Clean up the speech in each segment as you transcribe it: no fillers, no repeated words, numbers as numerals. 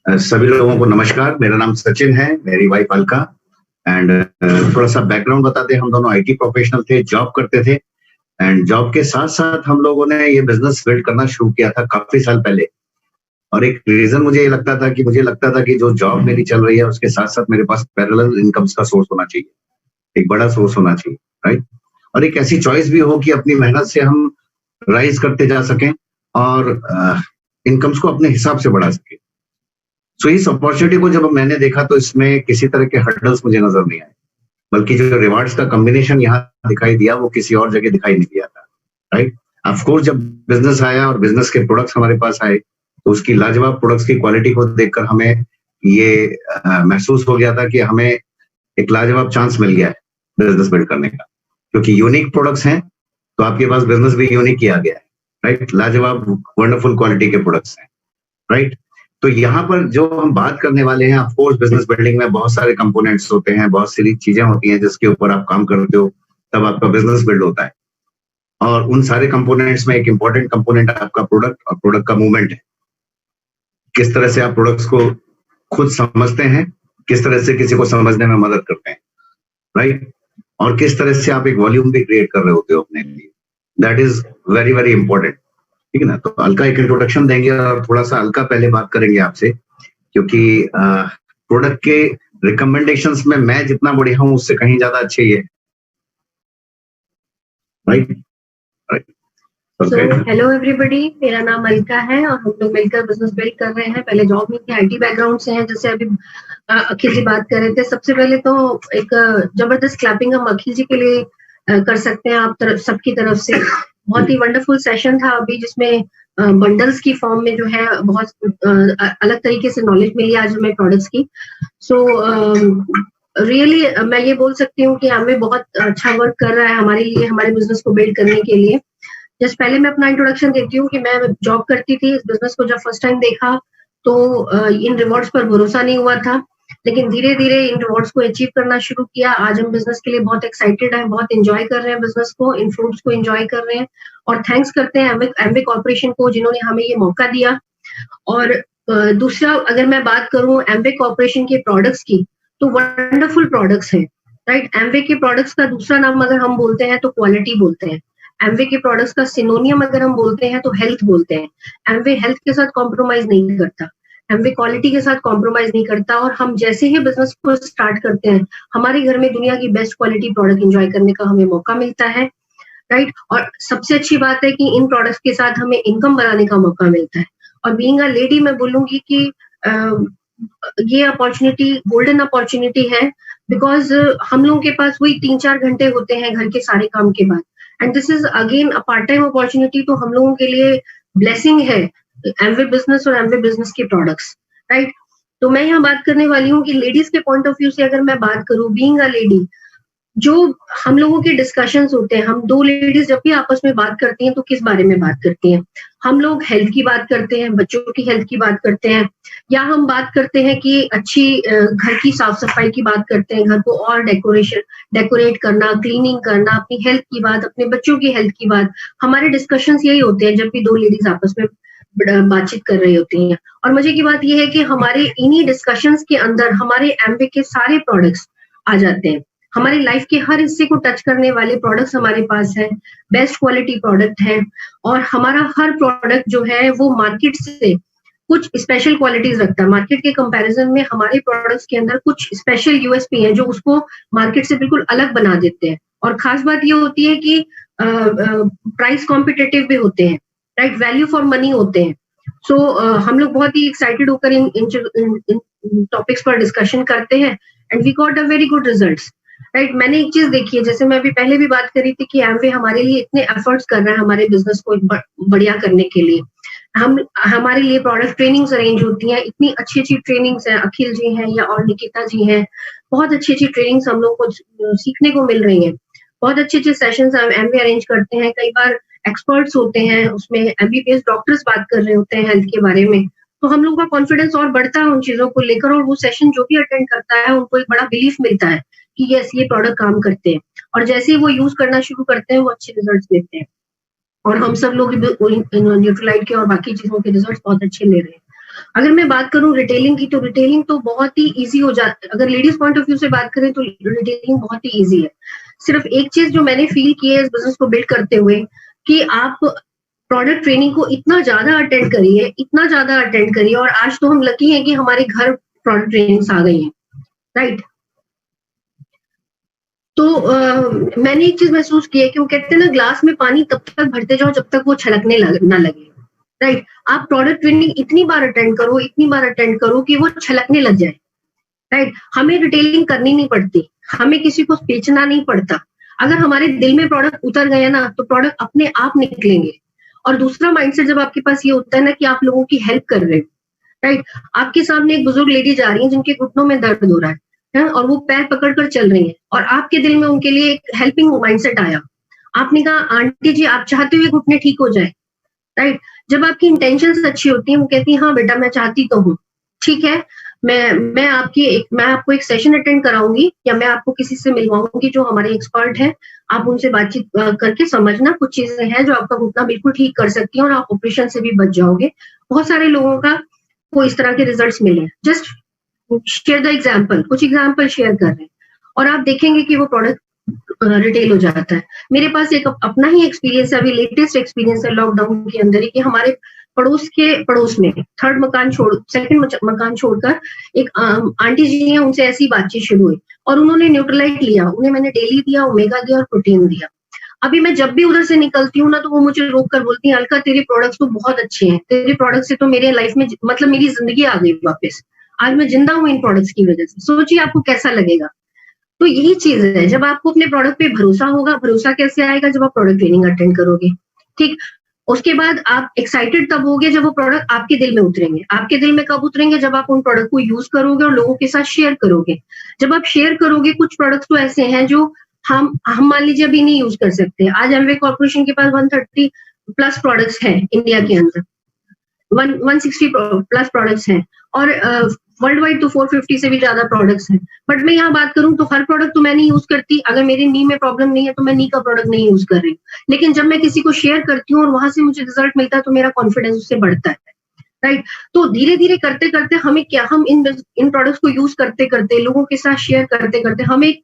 सभी लोगों को नमस्कार। मेरा नाम सचिन है, मेरी वाइफ अलका। एंड थोड़ा सा बैकग्राउंड बता दें, हम दोनों आईटी प्रोफेशनल थे, जॉब करते थे। एंड जॉब के साथ साथ हम लोगों ने ये बिजनेस बिल्ड करना शुरू किया था काफी साल पहले। और एक रीजन मुझे लगता था कि जो जॉब मेरी चल रही है उसके साथ साथ मेरे पास पैरेलल इनकम्स का सोर्स होना चाहिए, एक बड़ा सोर्स होना चाहिए, राइट। और एक ऐसी चॉइस भी हो कि अपनी मेहनत से हम राइज करते जा सकें और इनकम्स को अपने हिसाब से बढ़ा सकें। सो इस अपॉर्चुनिटी को जब मैंने देखा तो इसमें किसी तरह के हर्डल्स मुझे नजर नहीं आए, बल्कि जो रिवार्ड्स का कॉम्बिनेशन यहाँ दिखाई दिया वो किसी और जगह दिखाई नहीं दिया था, राइट। ऑफ कोर्स जब बिजनेस आया और बिजनेस के प्रोडक्ट्स हमारे पास आए तो उसकी लाजवाब प्रोडक्ट्स की क्वालिटी को देखकर हमें ये महसूस हो गया था कि हमें एक लाजवाब चांस मिल गया है बिजनेस बिल्ड करने का, क्योंकि यूनिक प्रोडक्ट्स हैं तो आपके पास बिजनेस भी यूनिक किया गया है, राइट। लाजवाब वंडरफुल क्वालिटी के प्रोडक्ट्स हैं, राइट। तो यहाँ पर जो हम बात करने वाले हैं, ऑफ कोर्स बिजनेस बिल्डिंग में बहुत सारे कंपोनेंट्स होते हैं, बहुत सारी चीजें होती हैं जिसके ऊपर आप काम करते हो, तब आपका बिजनेस बिल्ड होता है। और उन सारे कंपोनेंट्स में एक इंपॉर्टेंट कंपोनेंट आपका प्रोडक्ट और प्रोडक्ट का मूवमेंट है। किस तरह से आप प्रोडक्ट्स को खुद समझते हैं, किस तरह से किसी को समझने में मदद करते हैं, राइट। और किस तरह से आप एक वॉल्यूम भी क्रिएट कर रहे होते हो अपने लिए, that is very very important, ठीक है ना। तो अलका एक इंट्रोडक्शन देंगे और थोड़ा सा अलका पहले बात करेंगे आपसे, क्योंकि प्रोडक्ट के रिकमेंडेशंस में मैं जितना बढ़िया हूं उससे कहीं ज्यादा अच्छे ये, राइट। सो हेलो एवरीबॉडी, मेरा नाम अलका है और हम लोग मिलकर बिजनेस बिल्ड कर रहे हैं। पहले जॉब में थे, आईटी बैकग्राउंड से हैं, जैसे अभी अखिल जी बात कर रहे थे। सबसे पहले तो एक जबरदस्त क्लैपिंग हम अखिल जी के लिए कर सकते हैं आप सबकी तरफ से। बहुत ही वंडरफुल सेशन था अभी, जिसमें बंडल्स की फॉर्म में जो है बहुत अलग तरीके से नॉलेज मिली आज हमें प्रोडक्ट्स की। सो रियली मैं ये बोल सकती हूँ कि हमें बहुत अच्छा वर्क कर रहा है हमारे लिए, हमारे बिजनेस को बिल्ड करने के लिए। जस्ट पहले मैं अपना इंट्रोडक्शन देती हूँ कि मैं जॉब करती थी। इस बिजनेस को जब फर्स्ट टाइम देखा तो इन रिवॉर्ड्स पर भरोसा नहीं हुआ था, लेकिन धीरे धीरे इन रिवॉर्ड्स को अचीव करना शुरू किया। आज हम बिजनेस के लिए बहुत एक्साइटेड हैं, बहुत एंजॉय कर रहे हैं बिजनेस को, इन फ्रूट्स को एंजॉय कर रहे हैं। और थैंक्स करते हैं एमवे कॉर्पोरेशन को जिन्होंने हमें ये मौका दिया। और दूसरा, अगर मैं बात करूँ एमवे कॉर्पोरेशन के प्रोडक्ट्स की, तो वंडरफुल प्रोडक्ट्स हैं, राइट। एमवे के प्रोडक्ट्स का दूसरा नाम अगर हम बोलते हैं तो क्वालिटी बोलते हैं। एमवे के प्रोडक्ट्स का सिनोनियम अगर हम बोलते हैं तो हेल्थ बोलते हैं। एमवे हेल्थ के साथ कॉम्प्रोमाइज नहीं करता, एमवे क्वालिटी के साथ कॉम्प्रोमाइज नहीं करता। और हम जैसे ही बिजनेस को स्टार्ट करते हैं, हमारे घर में दुनिया की बेस्ट क्वालिटी प्रोडक्ट एंजॉय करने का हमें मौका मिलता है, राइट। और सबसे अच्छी बात है कि इन प्रोडक्ट्स के साथ हमें इनकम बनाने का मौका मिलता है। और बीइंग अ लेडी मैं बोलूंगी कि ये अपॉर्चुनिटी गोल्डन अपॉर्चुनिटी है, बिकॉज हम लोगों के पास वही 3-4 घंटे होते हैं घर के सारे काम के बाद। And this is again a part time opportunity, तो हम लोगों के लिए ब्लेसिंग है एमवे बिजनेस और एमवे बिजनेस के प्रोडक्ट्स, राइट। तो मैं यहाँ बात करने वाली हूँ कि लेडीज के पॉइंट ऑफ व्यू से अगर मैं बात करूँ, बीइंग अ लेडी, जो हम लोगों के डिस्कशंस होते हैं, हम दो लेडीज जब भी आपस में बात करती हैं तो किस बारे में बात करती हैं? हम लोग हेल्थ की बात करते हैं, बच्चों की हेल्थ की बात करते हैं, या हम बात करते हैं कि अच्छी घर की साफ सफाई की बात करते हैं, घर को और डेकोरेट करना, क्लीनिंग करना, अपनी हेल्थ की बात, अपने बच्चों की हेल्थ की बात। हमारे डिस्कशंस यही होते हैं जब भी दो लेडीज आपस में बातचीत कर रही होती हैं। और मजे की बात यह है कि हमारे इन्हीं डिस्कशंस के अंदर हमारे एमवे के सारे प्रोडक्ट्स आ जाते हैं। हमारी लाइफ के हर हिस्से को टच करने वाले प्रोडक्ट्स हमारे पास है, बेस्ट क्वालिटी प्रोडक्ट है। और हमारा हर प्रोडक्ट जो है वो मार्केट से कुछ स्पेशल क्वालिटीज रखता है। मार्केट के कंपैरिजन में हमारे प्रोडक्ट्स के अंदर कुछ स्पेशल यूएसपी है जो उसको मार्केट से बिल्कुल अलग बना देते हैं। और खास बात ये होती है कि प्राइस कॉम्पिटेटिव भी होते हैं, राइट, वैल्यू फॉर मनी होते हैं। सो हम लोग बहुत ही एक्साइटेड होकर इन टॉपिक्स पर डिस्कशन करते हैं and we got a very good results, right. मैंने एक चीज देखी है, जैसे मैं अभी पहले भी बात करी थी कि एमवे हमारे लिए इतने एफर्ट्स कर रहा है हमारे बिजनेस को बढ़िया करने के लिए। हमारे लिए प्रोडक्ट ट्रेनिंग्स अरेंज होती हैं, इतनी अच्छी अच्छी ट्रेनिंग्स हैं, अखिल जी हैं या और निकिता जी हैं, बहुत अच्छी अच्छी ट्रेनिंग्स हम लोग को सीखने को मिल रही हैं। बहुत अच्छे अच्छे सेशंस हम एमवे अरेंज करते हैं। कई बार एक्सपर्ट्स होते हैं उसमें, एमबीबीएस डॉक्टर्स बात कर रहे होते हैं हेल्थ के बारे में, तो हम लोगों का कॉन्फिडेंस और बढ़ता है उन चीजों को लेकर। और वो सेशन जो भी अटेंड करता है उनको एक बड़ा बिलीफ मिलता है कि यस, ये प्रोडक्ट काम करते हैं। और जैसे ही वो यूज करना शुरू करते हैं वो अच्छे रिजल्ट्स देते हैं। और हम सब लोग न्यूट्रलाइट के और बाकी चीजों के रिजल्ट्स बहुत अच्छे ले रहे हैं। अगर मैं बात करूं रिटेलिंग की, तो रिटेलिंग तो बहुत ही इजी हो जाता है। अगर लेडीज पॉइंट ऑफ व्यू से बात करें तो रिटेलिंग बहुत ही इजी है। सिर्फ एक चीज जो मैंने फील की है इस बिजनेस को बिल्ड करते हुए, कि आप प्रोडक्ट ट्रेनिंग को इतना ज्यादा अटेंड करिए, इतना ज्यादा अटेंड करिए, और आज तो हम लकी हैं कि हमारे घर प्रोडक्ट ट्रेनिंग्स आ गई हैं, राइट। तो मैंने एक चीज महसूस की है कि वो कहते हैं ना, ग्लास में पानी तब तक भरते जाओ जब तक वो छलकने ना लगे, राइट। आप प्रोडक्ट ट्रेनिंग इतनी बार अटेंड करो, इतनी बार अटेंड करो कि वो छलकने लग जाए, राइट। हमें रिटेलिंग करनी नहीं पड़ती, हमें किसी को बेचना नहीं पड़ता। अगर हमारे दिल में प्रोडक्ट उतर गए ना, तो प्रोडक्ट अपने आप निकलेंगे। और दूसरा माइंडसेट जब आपके पास ये होता है ना कि आप लोगों की हेल्प कर रहे हो, राइट। आपके सामने एक बुजुर्ग लेडी जा रही है जिनके घुटनों में दर्द हो रहा है, और वो पैर पकड़कर चल रही है, और आपके दिल में उनके लिए एक हेल्पिंग माइंडसेट आया। आपने कहा आंटी जी आप चाहते हुए घुटने ठीक हो जाए, राइट। जब आपकी इंटेंशंस अच्छी होती हैं, वो कहती है हाँ बेटा मैं चाहती तो हूँ, ठीक है, मैं आपको एक सेशन अटेंड कराऊंगी, या मैं आपको किसी से मिलवाऊंगी जो हमारे एक्सपर्ट है, आप उनसे बातचीत करके समझना, कुछ चीजें हैं जो आपका घुटना बिल्कुल ठीक कर सकती हैं और आप ऑपरेशन से भी बच जाओगे। बहुत सारे लोगों को इस तरह के रिजल्ट्स मिले हैं। जस्ट शेयर द एग्जाम्पल, कुछ एग्जाम्पल शेयर कर रहे हैं, और आप देखेंगे कि वो प्रोडक्ट रिटेल हो जाता है। मेरे पास एक अपना ही एक्सपीरियंस है, अभी लेटेस्ट एक्सपीरियंस है लॉकडाउन के अंदर ही, कि हमारे पड़ोस में सेकंड मकान छोड़कर एक आंटी जी हैं, उनसे ऐसी बातचीत शुरू हुई, और उन्होंने न्यूट्रलाइट लिया, उन्हें मैंने डेली दिया, ओमेगा दिया और प्रोटीन दिया। अभी मैं जब भी उधर से निकलती हूँ ना, तो वो मुझे रोक कर बोलती है अलका तेरे प्रोडक्ट्स तो बहुत अच्छे हैं, तेरे प्रोडक्ट से तो मेरे लाइफ में मतलब मेरी जिंदगी आ गई वापस, आज मैं जिंदा हूँ इन प्रोडक्ट्स की वजह से। सोचिए आपको कैसा लगेगा। तो यही चीज है, जब आपको अपने प्रोडक्ट पे भरोसा होगा, भरोसा कैसे आएगा, जब आप प्रोडक्ट ट्रेनिंग अटेंड करोगे, ठीक। उसके बाद आप एक्साइटेड तब होगे जब वो प्रोडक्ट आपके दिल में उतरेंगे। आपके दिल में कब उतरेंगे, जब आप उन प्रोडक्ट को यूज करोगे और लोगों के साथ शेयर करोगे। जब आप शेयर करोगे, कुछ प्रोडक्ट्स तो ऐसे हैं जो हम मान लीजिए अभी नहीं यूज कर सकते। आज एमवे कॉर्पोरेशन के पास 130 प्लस प्रोडक्ट्स हैं इंडिया के अंदर, 160 प्लस प्रोडक्ट्स हैं, और वर्ल्ड वाइड तो 450 से भी ज्यादा प्रोडक्ट्स हैं। बट मैं यहाँ बात करूं तो हर प्रोडक्ट तो मैं नहीं यूज करती। अगर मेरे नी में प्रॉब्लम नहीं है तो मैं नी का प्रोडक्ट नहीं यूज कर रही, लेकिन जब मैं किसी को शेयर करती हूँ और वहां से मुझे रिजल्ट मिलता है तो मेरा कॉन्फिडेंस उससे बढ़ता है, राइट। तो धीरे धीरे करते करते हम इन प्रोडक्ट्स को यूज करते करते, लोगों के साथ शेयर करते करते, हमें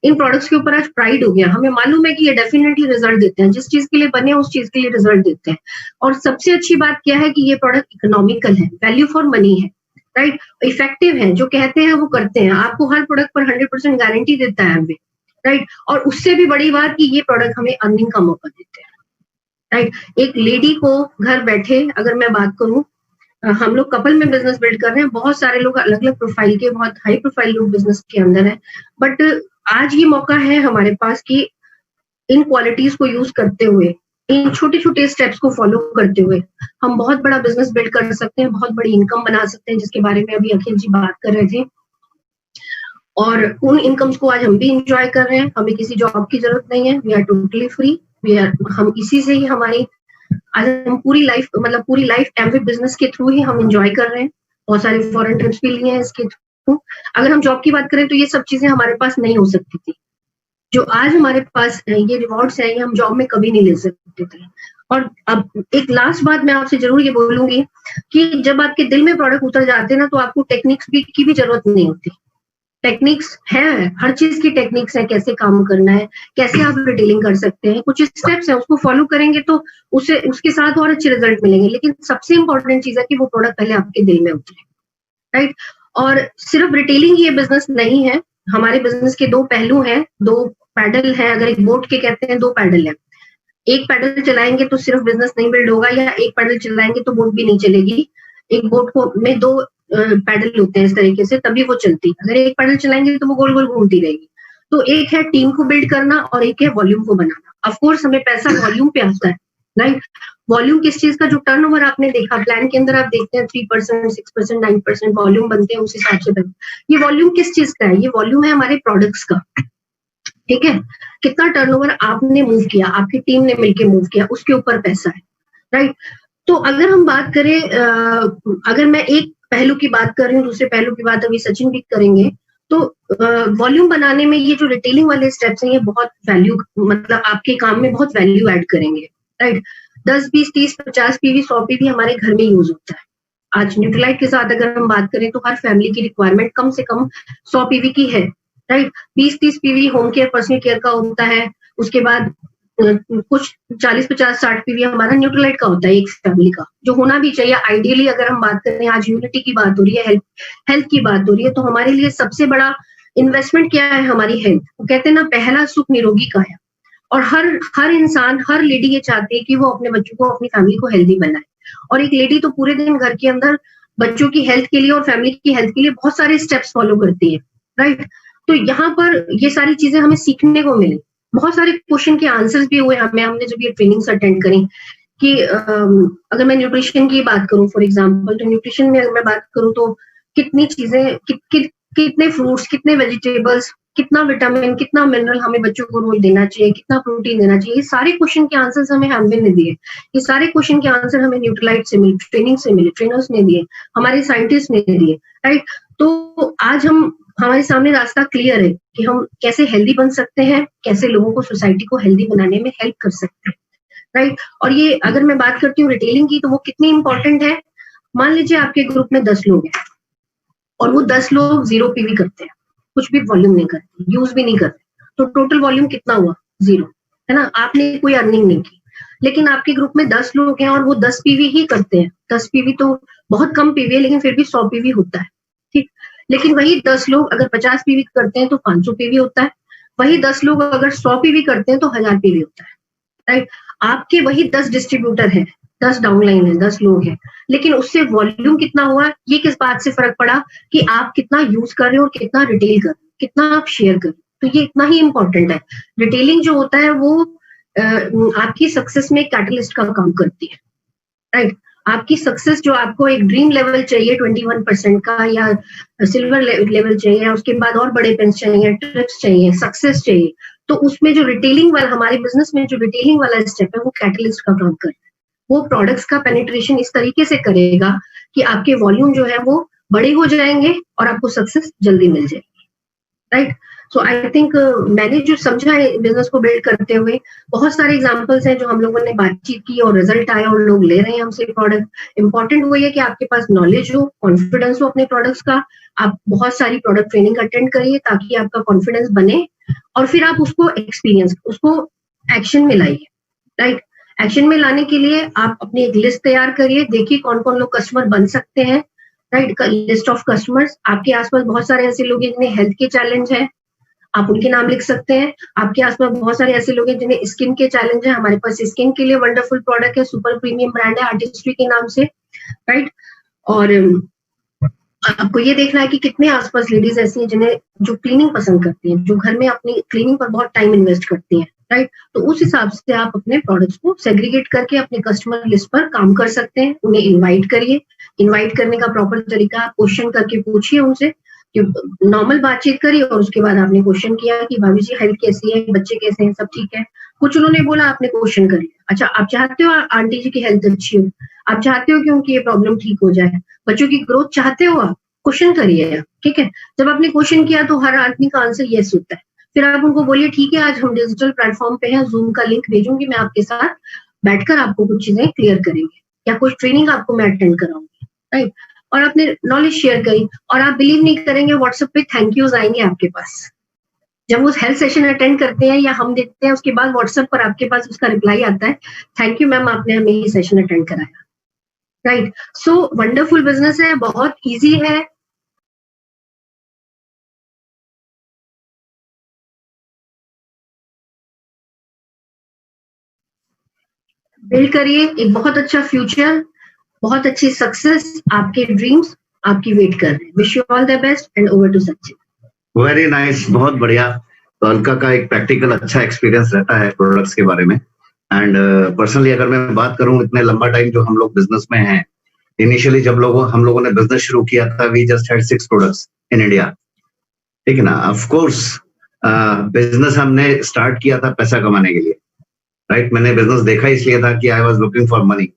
इन प्रोडक्ट्स के ऊपर आज प्राइड हो गया। हमें मालूम है कि ये डेफिनेटली रिजल्ट देते हैं, जिस चीज के लिए बने उस चीज के लिए रिजल्ट देते हैं। और सबसे अच्छी बात क्या है कि ये प्रोडक्ट इकोनॉमिकल है, वैल्यू फॉर मनी है, राइट। इफेक्टिव है, जो कहते हैं वो करते हैं। आपको हर प्रोडक्ट पर 100% गारंटी देता है हमें, राइट। और उससे भी बड़ी बात कि ये प्रोडक्ट हमें अर्निंग का मौका देते हैं, राइट। एक लेडी को घर बैठे, अगर मैं बात करूं, हम लोग कपल में बिजनेस बिल्ड कर रहे हैं, बहुत सारे लोग अलग अलग प्रोफाइल के, बहुत हाई प्रोफाइल लोग बिजनेस के अंदर है, बट आज ये मौका है हमारे पास कि इन क्वालिटीज को यूज करते हुए, इन छोटे छोटे स्टेप्स को फॉलो करते हुए हम बहुत बड़ा बिजनेस बिल्ड कर सकते हैं, बहुत बड़ी इनकम बना सकते हैं, जिसके बारे में अभी अखिल जी बात कर रहे थे। और उन इनकम्स को आज हम भी इंजॉय कर रहे हैं, हमें किसी जॉब की जरूरत नहीं है, वी आर टोटली फ्री, हम इसी से ही हमारी आज हम पूरी लाइफ एमवे बिजनेस के थ्रू ही हम इंजॉय कर रहे हैं। बहुत सारे फॉरेन ट्रिप्स भी लिए हैं इसके थ्रू। अगर हम जॉब की बात करें तो ये सब चीजें हमारे पास नहीं हो सकती थी। जो आज हमारे पास ये रिवॉर्ड्स है, ये हम जॉब में कभी नहीं ले सकते थे। और अब एक लास्ट बात मैं आपसे जरूर ये बोलूंगी कि जब आपके दिल में प्रोडक्ट उतर जाते हैं ना, तो आपको टेक्निक्स की भी जरूरत नहीं होती। टेक्निक्स है, हर चीज की टेक्निक्स है, कैसे काम करना है, कैसे आप रिटेलिंग कर सकते हैं, कुछ स्टेप्स है, उसको फॉलो करेंगे तो उसके साथ और अच्छे रिजल्ट मिलेंगे। लेकिन सबसे इंपॉर्टेंट चीज है कि वो प्रोडक्ट पहले आपके दिल में उतरे, राइट। और सिर्फ रिटेलिंग ये बिजनेस नहीं है, हमारे बिजनेस के दो पहलू हैं, दो पैडल है। अगर एक बोट के कहते हैं, दो पैडल है। एक पैडल चलाएंगे तो सिर्फ बिजनेस नहीं बिल्ड होगा, या एक पैडल चलाएंगे तो बोट भी नहीं चलेगी। एक बोट को में दो पैडल होते हैं इस तरीके से, तभी वो चलती। अगर एक पैडल चलाएंगे तो वो गोल गोल घूमती रहेगी। तो एक है टीम को बिल्ड करना और एक है वॉल्यूम को बनाना। ऑफकोर्स हमें पैसा वॉल्यूम पे आता है, राइट। वॉल्यूम किस चीज का, जो टर्नओवर आपने देखा प्लान के अंदर, आप देखते हैं 3%, 6%, 9% वॉल्यूम बनते हैं, उस हिसाब से ये वॉल्यूम किस चीज का है, ये वॉल्यूम है हमारे प्रोडक्ट्स का, ठीक है। कितना टर्नओवर आपने मूव किया, आपकी टीम ने मिलकर मूव किया, उसके ऊपर पैसा है, राइट। तो अगर हम बात करें, अगर मैं एक पहलू की बात कर रही हूँ, दूसरे पहलू की बात अभी सचिन भी करेंगे, तो वॉल्यूम बनाने में ये जो रिटेलिंग वाले स्टेप्स हैं, ये बहुत वैल्यू, मतलब आपके काम में बहुत वैल्यू ऐड करेंगे, राइट। 10, 20, 30, 50 पीवी, 100 पीवी हमारे घर में यूज होता है, आज न्यूट्रीलाइट के साथ अगर हम बात करें तो हर फैमिली की रिक्वायरमेंट कम से कम 100 पीवी की है, right. 20-30 PV home care personal care का होता है, उसके बाद कुछ 40-50-60 पीवी हमारा न्यूट्रीलाइट का होता है एक फैमिली का, जो होना भी चाहिए आइडियली। अगर हम बात करें, आज यूनिटी की बात हो रही है, हेल्थ की बात हो रही है, तो हमारे लिए सबसे बड़ा इन्वेस्टमेंट क्या है? हमारी हेल्थ। वो कहते हैं ना, पहला सुख निरोगी का है। और हर इंसान, हर लेडी ये चाहती है कि वो अपने बच्चों को, अपनी फैमिली को हेल्दी बनाए। और एक लेडी तो पूरे दिन घर के अंदर बच्चों की हेल्थ के लिए और फैमिली की हेल्थ के लिए बहुत सारे स्टेप्स फॉलो करती है, राइट। तो यहाँ पर ये सारी चीजें हमें सीखने को मिली। बहुत सारे क्वेश्चन के आंसर्स भी हुए हमने जब ये ट्रेनिंग्स अटेंड करी कि अगर मैं न्यूट्रिशन की बात करूं फॉर एग्जांपल, तो न्यूट्रिशन में अगर मैं बात करूं तो कितनी चीजें, कितने फ्रूट्स, कितने वेजिटेबल्स, कितना विटामिन, कितना मिनरल हमें बच्चों को रोज देना चाहिए, कितना प्रोटीन देना चाहिए, ये सारे क्वेश्चन के आंसर्स हमें हमने ने दिए। ये सारे क्वेश्चन के आंसर हमें न्यूट्रीलाइट से मिले, ट्रेनिंग से मिले, ट्रेनर्स ने दिए, हमारे साइंटिस्ट ने दिए, राइट। तो आज हमारे सामने रास्ता क्लियर है कि हम कैसे हेल्दी बन सकते हैं, कैसे लोगों को, सोसाइटी को हेल्दी बनाने में हेल्प कर सकते हैं, राइट। और ये अगर मैं बात करती हूँ रिटेलिंग की, तो वो कितनी इंपॉर्टेंट है। मान लीजिए आपके ग्रुप में 10 लोग हैं और वो 10 लोग 0 पीवी करते हैं, कुछ भी वॉल्यूम नहीं करते, यूज भी नहीं करते, तो टोटल वॉल्यूम कितना हुआ? 0, है ना। आपने कोई अर्निंग नहीं की। लेकिन आपके ग्रुप में 10 लोग हैं और वो 10 पीवी ही करते हैं। 10 पीवी तो बहुत कम पीवी है, लेकिन फिर भी 100 पीवी होता है, ठीक। लेकिन वही 10 लोग अगर 50 पीवी करते हैं तो 500 पीवी होता है। वही 10 लोग अगर 100 पीवी करते हैं तो 1000 पीवी होता है, राइट। आपके वही 10 डिस्ट्रीब्यूटर हैं, 10 डाउनलाइन है, 10 लोग हैं, लेकिन उससे वॉल्यूम कितना हुआ? ये किस बात से फर्क पड़ा? कि आप कितना यूज कर रहे हो और कितना रिटेल कर रहे हो, कितना आप शेयर कर रहे हो। तो ये इतना ही इंपॉर्टेंट है। रिटेलिंग जो होता है वो आपकी सक्सेस में कैटलिस्ट का काम करती है, राइट। आपकी सक्सेस, जो आपको एक ड्रीम लेवल चाहिए 21% का, या सिल्वर लेवल चाहिए, या उसके बाद और बड़े पेंस चाहिए, ट्रिप्स चाहिए, सक्सेस चाहिए, तो उसमें जो रिटेलिंग वाला, हमारे बिजनेस में जो रिटेलिंग वाला स्टेप है, वो कैटलिस्ट का काम करता है। वो प्रोडक्ट्स का पेनिट्रेशन इस तरीके से करेगा कि आपके वॉल्यूम जो है वो बड़े हो जाएंगे और आपको सक्सेस जल्दी मिल जाएगी, राइट। सो आई थिंक मैंने जो समझा है बिजनेस को बिल्ड करते हुए, बहुत सारे एग्जांपल्स हैं जो हम लोगों ने बातचीत की और रिजल्ट आया और लोग ले रहे हैं हमसे प्रोडक्ट। इंपॉर्टेंट वही है कि आपके पास नॉलेज हो, कॉन्फिडेंस हो अपने प्रोडक्ट्स का। आप बहुत सारी प्रोडक्ट ट्रेनिंग अटेंड करिए ताकि आपका कॉन्फिडेंस बने, और फिर आप उसको एक्सपीरियंस, उसको एक्शन में लाइए, राइट। एक्शन में लाने के लिए आप अपनी एक लिस्ट तैयार करिए, देखिए कौन कौन लोग कस्टमर बन सकते हैं, राइट। लिस्ट ऑफ कस्टमर्स, आपके आसपास बहुत सारे ऐसे लोग हैं जिन्हें हेल्थ के चैलेंज है, आप उनके नाम लिख सकते हैं। आपके आसपास बहुत सारे ऐसे लोग हैं जिन्हें स्किन के चैलेंज है, हमारे पास स्किन के लिए वंडरफुल प्रोडक्ट है, सुपर प्रीमियम ब्रांड है आर्टिस्ट्री के नाम से, राइट। और आपको ये देखना है कि कितने आसपास लेडीज ऐसी हैं जिन्हें, जो क्लीनिंग पसंद करती हैं, जो घर में अपनी क्लीनिंग पर बहुत टाइम इन्वेस्ट करती हैं, राइट। तो उस हिसाब से आप अपने प्रोडक्ट्स को सेग्रीगेट करके अपने कस्टमर लिस्ट पर काम कर सकते हैं। उन्हें इनवाइट करिए। इनवाइट करने का प्रॉपर तरीका, क्वेश्चन करके पूछिए उनसे, कि नॉर्मल बातचीत करिए और उसके बाद आपने क्वेश्चन किया कि भाभी जी हेल्थ कैसी है, बच्चे कैसे हैं, सब ठीक है। कुछ उन्होंने बोला, आपने क्वेश्चन कर लिया। अच्छा, आप चाहते हो आंटी जी की हेल्थ अच्छी हो, आप चाहते हो कि उनकी ये प्रॉब्लम ठीक हो जाए, बच्चों की ग्रोथ चाहते हो आप, क्वेश्चन करिए, ठीक है। जब आपने क्वेश्चन किया तो हर आदमी का आंसर यस होता है। फिर आप उनको बोलिए, ठीक है, आज हम डिजिटल प्लेटफॉर्म पे हैं, जूम का लिंक भेजूंगी, मैं आपके साथ बैठकर आपको कुछ चीजें क्लियर करेंगे, या कुछ ट्रेनिंग आपको मैं अटेंड कराऊंगी, राइट। और आपने नॉलेज शेयर करी, और आप बिलीव नहीं करेंगे, व्हाट्सएप पे थैंक यूज आएंगे आपके पास। जब वो हेल्थ सेशन अटेंड करते हैं या हम देते हैं, उसके बाद व्हाट्सएप पर आपके पास उसका रिप्लाई आता है, थैंक यू मैम, आपने हमें ये सेशन अटेंड कराया, राइट। सो वंडरफुल बिजनेस है, बहुत ईजी है। बिल्ड करिए एक बहुत अच्छा फ्यूचर, बहुत अच्छी सक्सेस, आपके ड्रीम्स आपकी वेट कर रहे हैं। Wish you all the best and over to Sachin. Very nice, बहुत बढ़िया। तो अलका का एक प्रैक्टिकल अच्छा एक्सपीरियंस रहता है प्रोडक्ट्स के बारे में। एंड पर्सनली अगर मैं बात करूं, इतने लंबा टाइम जो हम लोग बिजनेस में हैं, इनिशियली जब हम लोगों ने बिजनेस शुरू किया था, we just had 6 products in India, ठीक है ना। ऑफ कोर्स बिजनेस हमने स्टार्ट किया था पैसा कमाने के लिए, राइट। मैंने बिजनेस देखा इसलिए था कि I was looking for money.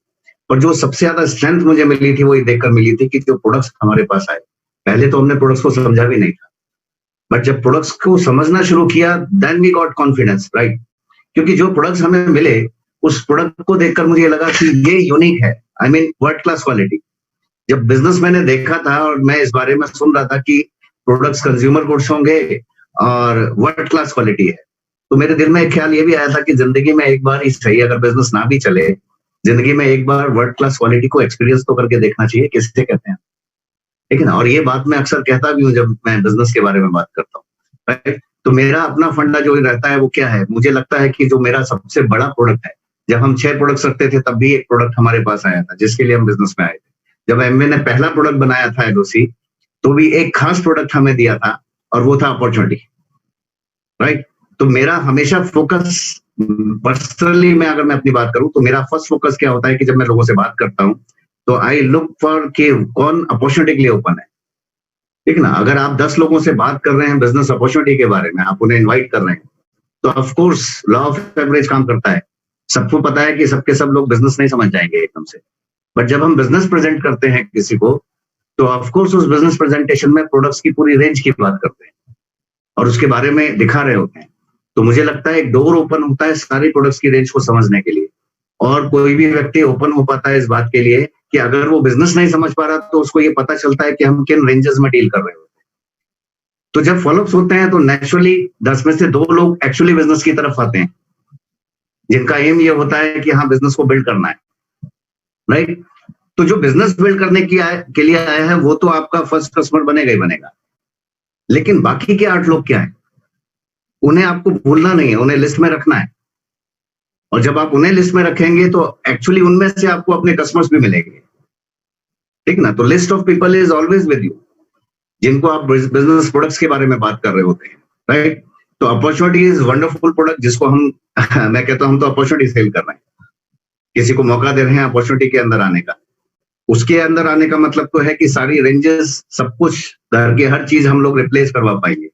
और जो सबसे ज्यादा स्ट्रेंथ मुझे मिली थी वो ये देखकर मिली थी कि जो प्रोडक्ट्स हमारे पास आए, पहले तो हमने प्रोडक्ट्स को समझा भी नहीं था, बट जब प्रोडक्ट्स को समझना शुरू किया, then we got confidence, right. क्योंकि जो प्रोडक्ट्स हमें मिले, उस प्रोडक्ट को देखकर मुझे लगा कि ये यूनिक है, I mean world class quality, जब बिजनेस मैंने देखा था और मैं इस बारे में सुन रहा था कि प्रोडक्ट्स कंज्यूमर गुड्स होंगे और वर्ल्ड क्लास क्वालिटी है, तो मेरे दिल में एक ख्याल ये भी आया था कि जिंदगी में एक बार ही सही, अगर बिजनेस ना भी चले, जिंदगी में एक बार वर्ल्ड क्लास क्वालिटी को एक्सपीरियंस तो करके देखना चाहिए, किससे कहते हैं, ठीक है ना। और ये बात मैं अक्सर कहता भी हूँ जब मैं बिजनेस के बारे में बात करता हूँ, राइट। तो मेरा अपना फंडा जो रहता है वो क्या है, मुझे लगता है कि जो मेरा सबसे बड़ा प्रोडक्ट है, जब हम 6 प्रोडक्ट्स रखते थे तब भी एक प्रोडक्ट हमारे पास आया था जिसके लिए हम बिजनेस में आए थे। जब एमवे ने पहला प्रोडक्ट बनाया था एलओसी, तो भी एक खास प्रोडक्ट हमें दिया था और वो था अपॉर्चुनिटी, राइट। तो मेरा हमेशा फोकस, पर्सनली मैं अगर मैं अपनी बात करूं तो मेरा फर्स्ट फोकस क्या होता है कि जब मैं लोगों से बात करता हूं तो आई लुक फॉर कि कौन अपॉर्चुनिटी के लिए ओपन है, ठीक ना। अगर आप 10 लोगों से बात कर रहे हैं बिजनेस अपॉर्चुनिटी के बारे में, आप उन्हें इनवाइट कर रहे हैं, तो of course law of average काम करता है। सबको पता है कि सबके सब लोग बिजनेस नहीं समझ जाएंगे एकदम से, बट जब हम बिजनेस प्रेजेंट करते हैं किसी को, तो ऑफ कोर्स उस बिजनेस प्रेजेंटेशन में प्रोडक्ट्स की पूरी रेंज की बात करते हैं और उसके बारे में दिखा रहे होते हैं। तो मुझे लगता है एक डोर ओपन होता है सारी प्रोडक्ट्स की रेंज को समझने के लिए, और कोई भी व्यक्ति ओपन हो पाता है इस बात के लिए कि अगर वो बिजनेस नहीं समझ पा रहा तो उसको ये पता चलता है कि हम किन रेंजेस में डील कर रहे होते हैं। तो जब फॉलोअप्स होते हैं तो नेचुरली 10 में से 2 लोग एक्चुअली बिजनेस की तरफ आते हैं, जिनका एम ये होता है कि हाँ बिजनेस को बिल्ड करना है, राइट। तो जो बिजनेस बिल्ड करने के लिए आया है वो तो आपका फर्स्ट कस्टमर बनेगा ही बनेगा, लेकिन बाकी के 8 लोग क्या है, उन्हें आपको भूलना नहीं है, उन्हें लिस्ट में रखना है। और जब आप उन्हें लिस्ट में रखेंगे तो एक्चुअली उनमें से आपको अपने कस्टमर्स भी मिलेंगे, ठीक ना। तो list of people is always with you, जिनको आप बिजनेस प्रोडक्ट्स के बारे में बात कर रहे होते हैं, राइट। तो अपॉर्चुनिटी इज वंडरफुल प्रोडक्ट जिसको हम मैं कहता हूं हम तो अपॉर्चुनिटी सेल कर रहे हैं, किसी को मौका दे रहे हैं अपॉर्चुनिटी के अंदर आने का। उसके अंदर आने का मतलब तो है कि सारी रेंजेस, सब कुछ, घर की हर चीज हम लोग रिप्लेस करवा पाएंगे।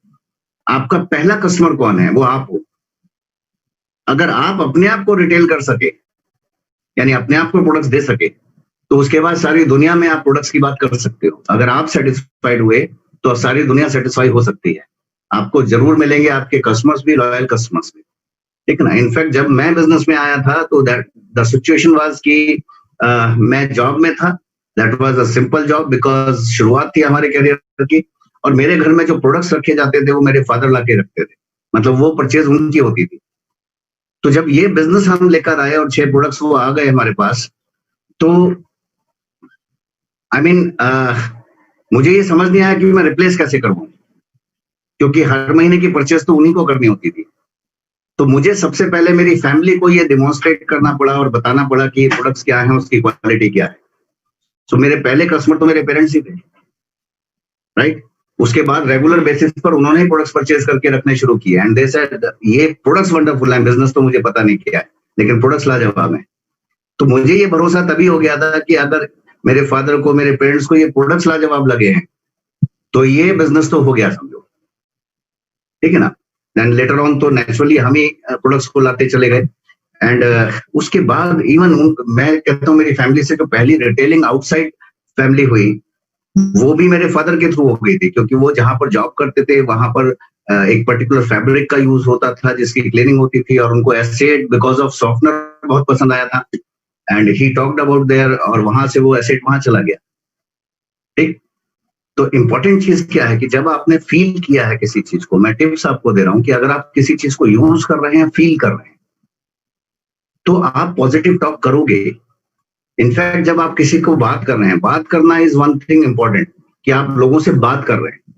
आपका पहला कस्टमर कौन है, वो आप हो। अगर आप अपने आप को रिटेल कर सके, यानी अपने आप को प्रोडक्ट्स दे सके, तो उसके बाद सारी दुनिया में आप प्रोडक्ट्स की बात कर सकते हो। अगर आप सेटिस्फाइड हुए तो सारी दुनिया सेटिस्फाई हो सकती है। आपको जरूर मिलेंगे आपके कस्टमर्स भी, लॉयल कस्टमर्स भी, ठीक ना। इनफैक्ट जब मैं बिजनेस में आया था तो द सिचुएशन वाज कि मैं जॉब में था। That was a simple job because शुरुआत थी हमारे करियर की, और मेरे घर में जो प्रोडक्ट्स रखे जाते थे वो मेरे फादर ला के रखते थे, मतलब वो परचेज उनकी होती थी। तो जब ये बिजनेस हम लेकर आए और 6 प्रोडक्ट्स वो आ गए हमारे पास, तो आई मीन मुझे ये समझ नहीं आया कि मैं रिप्लेस कैसे करूं, क्योंकि हर महीने की परचेज तो उन्हीं को करनी होती थी। तो मुझे सबसे पहले मेरी फैमिली को ये डिमॉन्स्ट्रेट करना पड़ा और बताना पड़ा कि ये प्रोडक्ट्स क्या है, उसकी क्वालिटी क्या है। तो मेरे पहले कस्टमर तो मेरे पेरेंट्स ही थे, राइट। उसके बाद रेगुलर बेसिस पर उन्होंने प्रोडक्ट्स परचेज करके रखने शुरू किए एंड दे सेड ये प्रोडक्ट्स वंडरफुल है, बिजनेस तो मुझे पता नहीं क्या है, लेकिन प्रोडक्ट्स लाजवाब है। तो मुझे ये भरोसा तभी हो गया था कि अगर मेरे फादर को, मेरे पेरेंट्स को ये प्रोडक्ट्स लाजवाब लगे हैं तो ये बिजनेस तो हो गया समझो, ठीक है ना। देन लेटर ऑन तो नेचुरली हम ही प्रोडक्ट्स को लाते चले गए एंड उसके बाद इवन मैं कहता हूँ मेरी फैमिली से जो पहली रिटेलिंग आउटसाइड फैमिली हुई वो भी मेरे फादर के थ्रू हो गई थी, क्योंकि वो जहां पर जॉब करते थे वहां पर एक पर्टिकुलर फैब्रिक का यूज होता था जिसकी क्लीनिंग होती थी, और उनको एसेट बिकॉज ऑफ सॉफ्टनर बहुत पसंद आया था and he talked about their, और वहां से वो एसेट वहां चला गया, ठीक। तो इंपॉर्टेंट चीज क्या है कि जब आपने फील किया है किसी चीज को, मैं टिप्स आपको दे रहा हूं कि अगर आप किसी चीज को यूज कर रहे हैं, फील कर रहे हैं, तो आप पॉजिटिव टॉक करोगे। इनफैक्ट जब आप किसी को बात कर रहे हैं, बात करना इज वन थिंग इंपॉर्टेंट, कि आप लोगों से बात कर रहे हैं,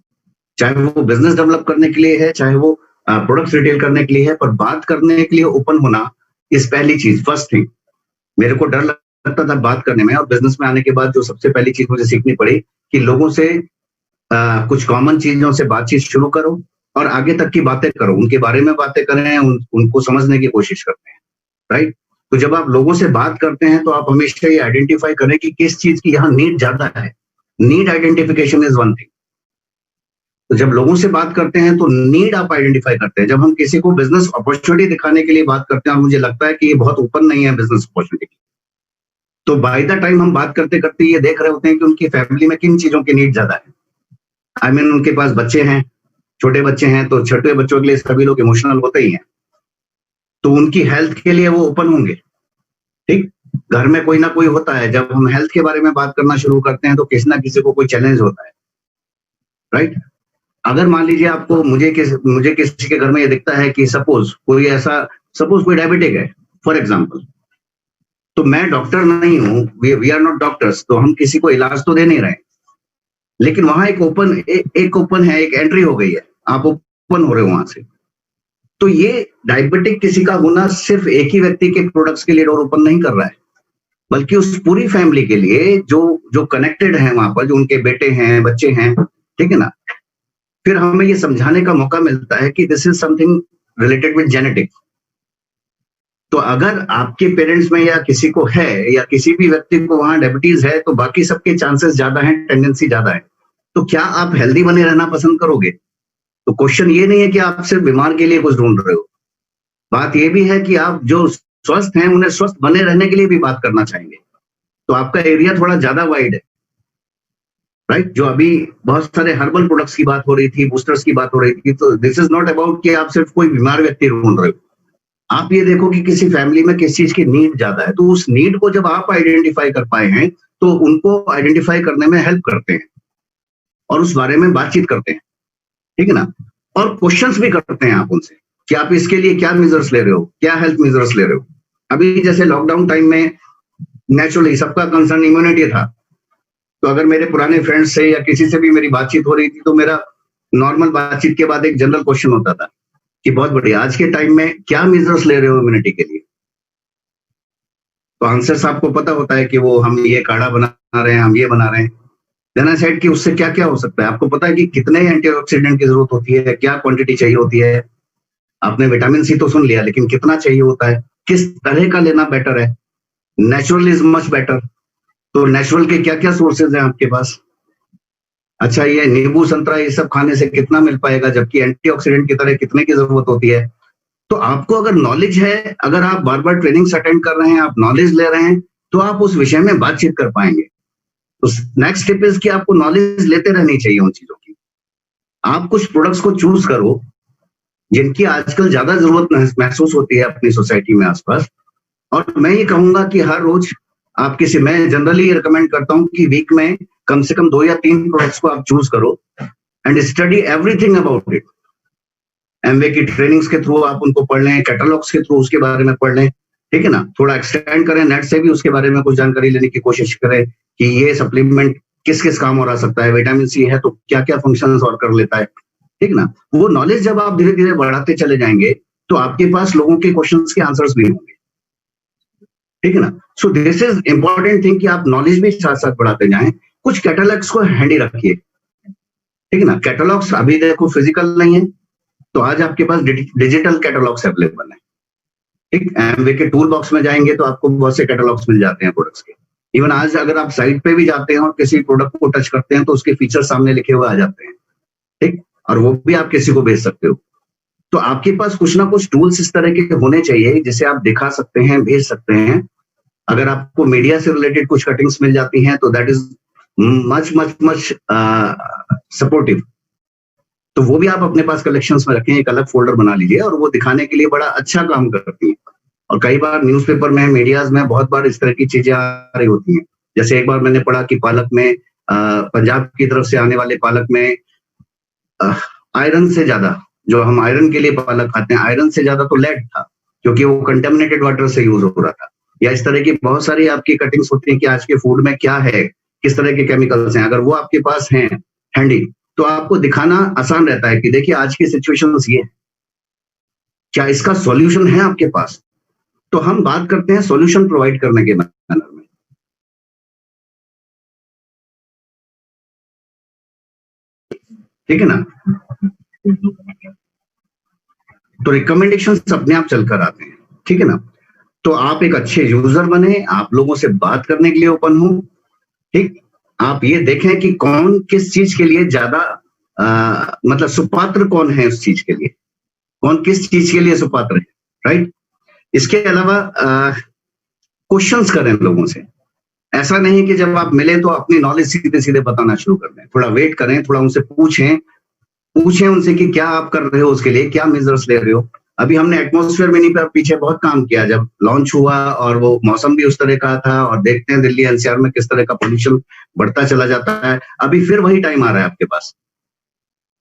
चाहे वो बिजनेस डेवलप करने के लिए है, चाहे वो प्रोडक्ट्स रिटेल करने के लिए है, पर बात करने के लिए ओपन होना इस पहली चीज, फर्स्ट थिंग। मेरे को डर लगता था बात करने में, और बिजनेस में आने के बाद जो सबसे पहली चीज मुझे सीखनी पड़ी कि लोगों से कुछ कॉमन चीजों से बातचीत शुरू करो और आगे तक की बातें करो, उनके बारे में बातें करें, उनको समझने की कोशिश करते हैं, राइट। तो जब आप लोगों से बात करते हैं तो आप हमेशा ये आइडेंटिफाई करें कि किस चीज की यहाँ नीड ज्यादा है। Need identification is one thing. तो जब लोगों से बात करते हैं तो नीड आप आइडेंटिफाई करते हैं। जब हम किसी को बिजनेस अपॉर्चुनिटी दिखाने के लिए बात करते हैं और मुझे लगता है कि ये बहुत ओपन नहीं है बिजनेस अपॉर्चुनिटी, तो बाय द टाइम हम बात करते करते ये देख रहे होते हैं कि उनकी फैमिली में किन चीजों की नीड ज्यादा है। आई मीन उनके पास बच्चे हैं, छोटे बच्चे हैं, तो छोटे बच्चों के लिए सभी लोग इमोशनल होते ही हैं, तो उनकी हेल्थ के लिए वो ओपन होंगे, ठीक। घर में कोई ना कोई होता है, जब हम हेल्थ के बारे में बात करना शुरू करते हैं तो किसी ना किसी को कोई चैलेंज होता है, राइट? अगर मान लीजिए आपको मुझे किसी के घर में ये दिखता है कि सपोज कोई डायबिटिक है फॉर एग्जाम्पल, तो मैं डॉक्टर नहीं हूं, वी आर नॉट डॉक्टर्स, तो हम किसी को इलाज तो दे नहीं रहे, लेकिन वहां एक ओपन है, एक एंट्री हो गई है, आप ओपन हो रहे हो वहां से। तो ये डायबिटिक किसी का होना सिर्फ एक ही व्यक्ति के प्रोडक्ट्स के लिए डोर ओपन नहीं कर रहा है, बल्कि उस पूरी फैमिली के लिए जो कनेक्टेड है वहां पर, जो उनके बेटे हैं, बच्चे हैं, ठीक है ना। फिर हमें ये समझाने का मौका मिलता है कि this is something related with genetic. तो अगर आपके पेरेंट्स में या किसी को है या किसी भी व्यक्ति को वहां डायबिटीज है, तो बाकी सबके चांसेस ज्यादा हैं, टेंडेंसी ज्यादा है। तो क्या आप हेल्दी बने रहना पसंद करोगे? तो क्वेश्चन ये नहीं है कि आप सिर्फ बीमार के लिए कुछ ढूंढ रहे हो, बात ये भी है कि आप जो स्वस्थ हैं उन्हें स्वस्थ बने रहने के लिए भी बात करना चाहेंगे। तो आपका एरिया थोड़ा ज्यादा वाइड है, राइट? जो अभी बहुत सारे हर्बल प्रोडक्ट्स की बात हो रही थी, बूस्टर्स की बात हो रही थी, तो दिस इज नॉट अबाउट कि आप सिर्फ कोई बीमार व्यक्ति ढूंढ रहे हो। आप ये देखो कि किसी फैमिली में किस चीज की नीड ज्यादा है, तो उस नीड को जब आप आइडेंटिफाई कर पाए हैं तो उनको आइडेंटिफाई करने में हेल्प करते हैं और उस बारे में बातचीत करते हैं, ठीक है ना। और क्वेश्चंस भी करते हैं आप उनसे कि आप इसके लिए क्या मेजर्स ले रहे हो, क्या हेल्थ मेजर्स ले रहे हो। अभी जैसे लॉकडाउन टाइम में नेचुरली सबका कंसर्न इम्यूनिटी था, तो अगर मेरे पुराने फ्रेंड्स से या किसी से भी मेरी बातचीत हो रही थी तो मेरा नॉर्मल बातचीत के बाद एक जनरल क्वेश्चन होता था कि बहुत बढ़िया, आज के टाइम में क्या मेजर्स ले रहे हो इम्यूनिटी के लिए? तो आंसर्स आपको पता होता है कि वो हम ये काढ़ा बना रहे हैं, हम ये बना रहे हैं। देन आई सेड कि उससे क्या क्या हो सकता है। आपको पता है कि कितने एंटीऑक्सीडेंट की जरूरत होती है, क्या क्वांटिटी चाहिए होती है। आपने विटामिन सी तो सुन लिया, लेकिन कितना चाहिए होता है, किस तरह का लेना बेटर है। Natural is much better. तो नेचुरल के क्या क्या सोर्सेज हैं आपके पास? अच्छा, ये नींबू संतरा ये सब खाने से कितना मिल पाएगा, जबकि एंटीऑक्सीडेंट की तरह कितने की जरूरत होती है। तो आपको अगर नॉलेज है, अगर आप बार बार ट्रेनिंग्स अटेंड कर रहे हैं, आप नॉलेज ले रहे हैं, तो आप उस विषय में बातचीत कर पाएंगे। तो नेक्स्ट स्टेप इज कि आपको नॉलेज लेते रहनी चाहिए उन चीजों की। आप कुछ प्रोडक्ट्स को चूज करो जिनकी आजकल ज्यादा जरूरत महसूस होती है अपनी सोसाइटी में आसपास। और मैं ये कहूंगा कि हर रोज आप मैं जनरली रिकमेंड करता हूं कि वीक में कम से कम 2 या 3 प्रोडक्ट्स को आप चूज करो and study everything about it. Amway की ट्रेनिंग्स के थ्रू आप उनको पढ़ लें, कैटलॉग्स के थ्रू उसके बारे में पढ़ लें, ठीक है ना। थोड़ा एक्सटेंड करें, नेट से भी उसके बारे में कुछ जानकारी लेने की कोशिश करें कि ये सप्लीमेंट किस किस काम और आ सकता है, विटामिन सी है तो क्या क्या फंक्शंस और कर लेता है, ठीक ना। वो नॉलेज जब आप धीरे धीरे बढ़ाते चले जाएंगे तो आपके पास लोगों के क्वेश्चंस के आंसर्स भी होंगे, ठीक है ना। So this is important thing कि आप नॉलेज भी साथ साथ बढ़ाते जाएं। कुछ कैटलॉग्स को हैंडी रखिए, ठीक है ना। कैटलॉग्स अभी देखो फिजिकल नहीं है, तो आज आपके पास डिजिटल कैटलॉग्स अवेलेबल है, ठीक। एमवे के टूल बॉक्स में जाएंगे तो आपको बहुत से कैटलॉग्स मिल जाते हैं प्रोडक्ट्स के। इवन आज अगर आप साइट पे भी जाते हैं और किसी प्रोडक्ट को टच करते हैं तो उसके फीचर सामने लिखे हुए आ जाते हैं, ठीक। और वो भी आप किसी को भेज सकते हो। तो आपके पास कुछ ना कुछ टूल्स इस तरह के होने चाहिए जिसे आप दिखा सकते हैं, भेज सकते हैं। अगर आपको मीडिया से रिलेटेड कुछ कटिंग्स मिल जाती हैं तो that is much much much supportive. तो वो भी आप अपने पास कलेक्शंस में रखें, एक अलग फोल्डर बना लीजिए और वो दिखाने के लिए बड़ा अच्छा काम करती है। और कई बार न्यूज़पेपर में, मीडियाज में बहुत बार इस तरह की चीजें आ रही होती हैं। जैसे एक बार मैंने पढ़ा कि पालक में, पंजाब की तरफ से आने वाले पालक में आयरन से ज्यादा, जो हम आयरन के लिए पालक खाते हैं, आयरन से ज्यादा तो लेड था, क्योंकि वो कंटेमिनेटेड वाटर से यूज हो रहा था। या इस तरह की बहुत सारी आपकी कटिंग्स होती हैं कि आज के फूड में क्या है, किस तरह के केमिकल्स हैं। अगर वो आपके पास हैं हैंडी तो आपको दिखाना आसान रहता है कि देखिए आज की सिचुएशन ये है, क्या इसका सॉल्यूशन है आपके पास। तो हम बात करते हैं सॉल्यूशन प्रोवाइड करने के मैनर में। ठीक है ना। तो रिकमेंडेशंस अपने आप चलकर आते हैं, ठीक है ना। तो आप एक अच्छे यूजर बने, आप लोगों से बात करने के लिए ओपन हो, ठीक। आप ये देखें कि कौन किस चीज के लिए ज्यादा मतलब सुपात्र कौन है, उस चीज के लिए कौन किस चीज के लिए सुपात्र है, राइट। इसके अलावा क्वेश्चंस करें लोगों से। ऐसा नहीं कि जब आप मिले तो अपनी नॉलेज सीधे सीधे बताना शुरू कर दें। थोड़ा वेट करें, थोड़ा उनसे पूछें उनसे कि क्या आप कर रहे हो, उसके लिए क्या मेजर्स ले रहे हो। अभी हमने एटमॉस्फेयर मिनी पर पीछे बहुत काम किया जब लॉन्च हुआ, और वो मौसम भी उस तरह का था, और देखते हैं दिल्ली एनसीआर में किस तरह का पोल्यूशन बढ़ता चला जाता है। अभी फिर वही टाइम आ रहा है आपके पास।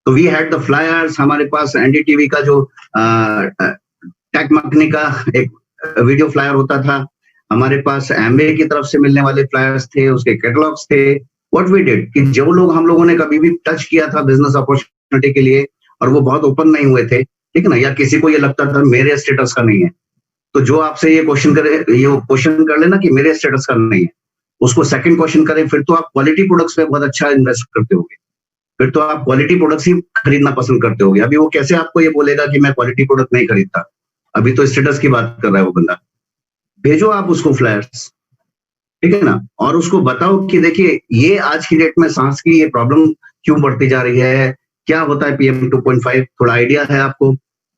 तो वी हैड द फ्लायर्स, हमारे पास एनडीटीवी का जो टेक मकनी का एक वीडियो फ्लायर होता था, हमारे पास एमवे की तरफ से मिलने वाले फ्लायर्स थे, उसके कैटलॉग्स थे। व्हाट वी डिड कि जो लोग हम लोगों ने कभी भी टच किया था बिजनेस अपॉर्चुनिटी के लिए और वो बहुत ओपन नहीं हुए थे, ठीक है ना, या किसी को ये लगता था मेरे स्टेटस का नहीं है, तो जो आपसे ये क्वेश्चन करे, ये क्वेश्चन कर लेना कि मेरे स्टेटस का नहीं है, उसको सेकंड क्वेश्चन करें, फिर तो आप क्वालिटी प्रोडक्ट्स पे बहुत अच्छा इन्वेस्ट करते होगे, फिर तो आप क्वालिटी प्रोडक्ट्स ही खरीदना पसंद करते होगे। अभी वो कैसे आपको ये बोलेगा कि मैं क्वालिटी प्रोडक्ट नहीं खरीदता? अभी तो स्टेटस की बात कर रहा है वो बंदा। भेजो आप उसको फ्लायर्स, ठीक है ना, और उसको बताओ कि देखिए ये आज की डेट में सांस की ये प्रॉब्लम क्यों बढ़ती जा रही है, क्या होता है PM 2.5, थोड़ा आइडिया है आपको?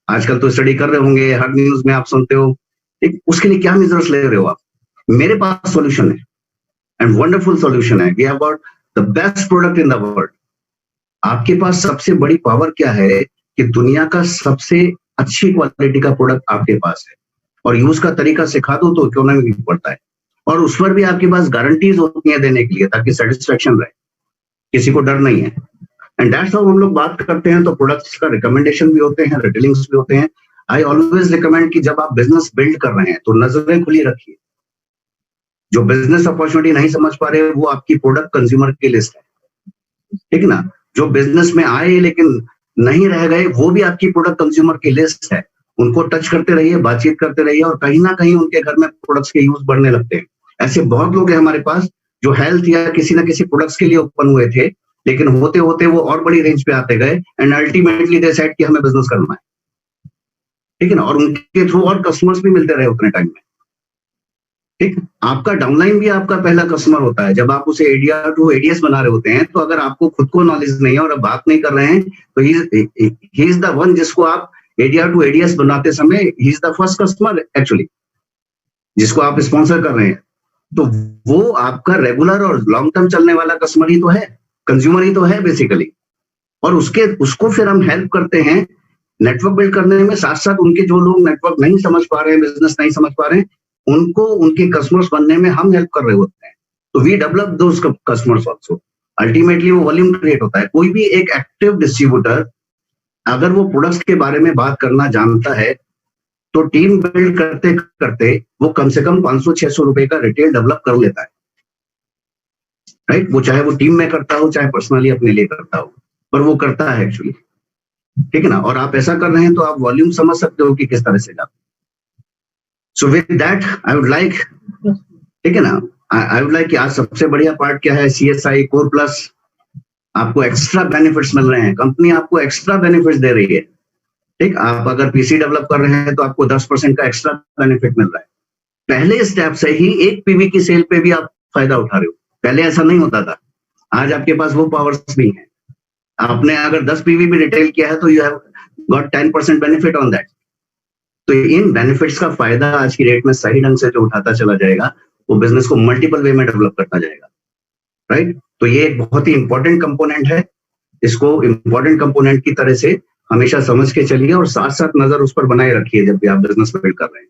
आजकल तो स्टडी कर रहे होंगे, हर न्यूज में आप सुनते हो, ठीक, उसके लिए क्या मेजर्स ले रहे हो आप? मेरे पास सॉल्यूशन है, एंड वंडरफुल सॉल्यूशन है। We have got the best product in the world. आपके पास सबसे बड़ी पावर क्या है कि दुनिया का सबसे अच्छी क्वालिटी का प्रोडक्ट आपके पास है, और यूज का तरीका सिखा दो तो इकोनॉमी भी पड़ता है, और उस पर भी आपके पास गारंटीज होती है देने के लिए, ताकि सेटिस्फेक्शन रहे, किसी को डर नहीं है। एंड दैट्स हाउ हम लोग बात करते हैं, तो प्रोडक्ट्स का रिकमेंडेशन भी होते हैं, रिटेलिंग्स भी होते हैं। आई ऑलवेज रिकमेंड कि जब आप बिजनेस बिल्ड कर रहे हैं तो नजरें खुली रखिए। जो बिजनेस अपॉर्चुनिटी नहीं समझ पा रहे वो आपकी प्रोडक्ट कंज्यूमर की लिस्ट है, ठीक है ना। जो बिजनेस में आए लेकिन नहीं रह गए, वो भी आपकी प्रोडक्ट कंज्यूमर की लिस्ट है। उनको टच करते रहिए, बातचीत करते रहिए, और कहीं ना कहीं उनके घर में प्रोडक्ट्स के यूज बढ़ने लगते हैं। ऐसे बहुत लोग हैं हमारे पास जो हेल्थ या किसी ना किसी प्रोडक्ट्स के लिए ओपन हुए थे, लेकिन होते होते वो और बड़ी रेंज पे आते गए, एंड अल्टीमेटली दे सेड कि हमें बिजनेस करना है, ठीक है ना, और उनके थ्रू और कस्टमर्स भी मिलते रहे उतने टाइम में, ठीक। आपका डाउनलाइन भी आपका पहला कस्टमर होता है। जब आप उसे एडीआर टू एडीएस बना रहे होते हैं, तो अगर आपको खुद को नॉलेज नहीं है और आप बात नहीं कर रहे हैं, तो ही इज द वन जिसको आप एडीआर टू एडीएस बनाते समय he is the first customer actually, जिसको आप स्पॉन्सर कर रहे हैं। तो वो आपका रेगुलर और लॉन्ग टर्म चलने वाला कस्टमर ही तो है, कंज्यूमर ही तो है बेसिकली। और उसको फिर हम हेल्प करते हैं नेटवर्क बिल्ड करने में। साथ साथ उनके जो लोग नेटवर्क नहीं समझ पा रहे हैं, बिजनेस नहीं समझ पा रहे हैं, उनको उनके कस्टमर्स बनने में हम हेल्प कर रहे होते हैं। तो we develop those customers also. Ultimately वो वॉल्यूम क्रिएट होता है। कोई भी एक एक्टिव डिस्ट्रीब्यूटर अगर वो प्रोडक्ट्स के बारे में बात करना जानता है, तो टीम बिल्ड करते करते वो कम से कम 500-600 रुपए का रिटेल डेवलप कर लेता है, राइट। वो चाहे वो टीम में करता हो, चाहे पर्सनली अपने लिए करता हो, पर वो करता है एक्चुअली, ठीक है ना। और आप ऐसा कर रहे हैं तो आप वॉल्यूम समझ सकते हो कि किस तरह से जाते। So with that I would like, ठीक है ना, आई वुड लाइक कि आज सबसे बढ़िया पार्ट क्या है, CSI कोर प्लस। आपको एक्स्ट्रा बेनिफिट्स मिल रहे हैं, कंपनी आपको एक्स्ट्रा बेनिफिट्स दे रही है, ठीक। आप अगर पीसी डेवलप कर रहे हैं तो आपको 10% का एक्स्ट्रा बेनिफिट मिल रहा है। पहले स्टेप से ही एक पीवी की सेल पे भी आप फायदा उठा रहे हो। पहले ऐसा नहीं होता था, आज आपके पास वो पावर्स भी हैं। आपने अगर 10 पीवी भी रिटेल किया है तो you have got 10% benefit on that. तो इन बेनिफिट्स का फायदा आज की डेट में सही ढंग से जो उठाता चला जाएगा, वो बिजनेस को मल्टीपल वे में डेवलप करता जाएगा, राइट। तो ये एक बहुत ही इंपॉर्टेंट कंपोनेंट है। इसको इंपॉर्टेंट कंपोनेंट की तरह से हमेशा समझ के चलिए, और साथ साथ नजर उस पर बनाए रखिए जब भी आप बिजनेस बिल्ड कर रहे हैं।